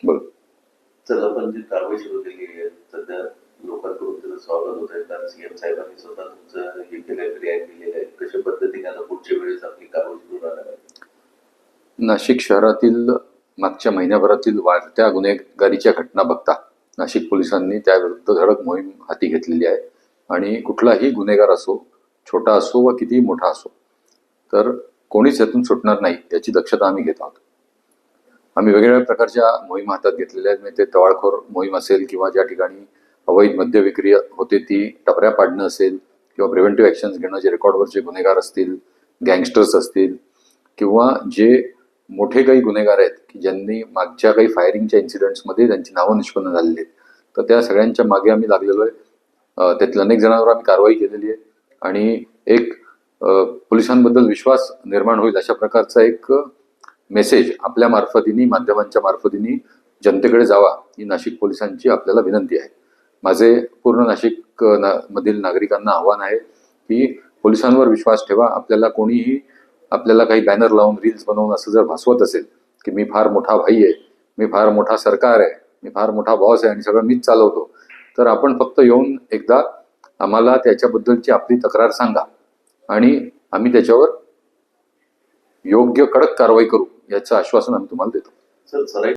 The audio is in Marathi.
बोल. तर आपण जी कारवाई सुरू केली आहे सध्या लोकांकडून त्याचं स्वागत होत आहे, कारण सीएम साहेबांनी स्वतः तुमचं हे केलंय, रिॲक्ट केलेलं आहे. कशा पद्धतीने आता पुढच्या वेळेस आपली कारवाई सुरू राहणार आहे? नाशिक शहरातील मागच्या महिन्याभरातील वाढत्या गुन्हेगारीच्या घटना बघता नाशिक पोलिसांनी त्याविरुद्ध धडक मोहीम हाती घेतलेली आहे. आणि कुठलाही गुन्हेगार असो, छोटा असो व कितीही मोठा असो, तर कोणीच यातून सुटणार नाही याची दक्षता आम्ही घेत आहोत. आम्ही वेगवेगळ्या प्रकारच्या मोहीम हातात घेतलेल्या आहेत. म्हणजे ते टवाळखोर मोहीम असेल किंवा ज्या ठिकाणी अवैध मद्य विक्री होते ती टपऱ्या पाडणं असेल, किंवा प्रिव्हेंटिव्ह ॲक्शन्स घेणं, जे रेकॉर्डवरचे गुन्हेगार असतील, गँगस्टर्स असतील, किंवा जे मोठे काही गुन्हेगार आहेत की ज्यांनी मागच्या काही फायरिंगच्या इन्सिडेंट्समध्ये त्यांची नावं निष्पन्न झालेली आहेत, तर त्या सगळ्यांच्या मागे आम्ही लागलेलो आहे. त्यातील अनेक जणांवर आम्ही कारवाई केलेली आहे. आणि एक पोलिसांबद्दल विश्वास निर्माण होईल अशा प्रकारचा एक मेसेज आपल्या मार्फतीने, माध्यमांच्या मार्फतीने जनतेकडे जावा, ही नाशिक पोलिसांची आपल्याला विनंती आहे. माझे पूर्ण नाशिक मधील नागरिकांना आव्हान आहे की पोलिसांवर विश्वास ठेवा. आपल्याला काही बॅनर लावून, रील्स बनवून असं जर भासवत असेल की मी फार मोठा भाई आहे, मी फार मोठा सरकार आहे, मी फार मोठा बॉस आहे आणि सगळं मीच चालवतो, तर आपण फक्त येऊन एकदा आम्हाला त्याच्याबद्दलची आपली तक्रार सांगा आणि आम्ही त्याच्यावर योग्य कडक कारवाई करू याचं आश्वासन आम्ही तुम्हाला देतो. सर,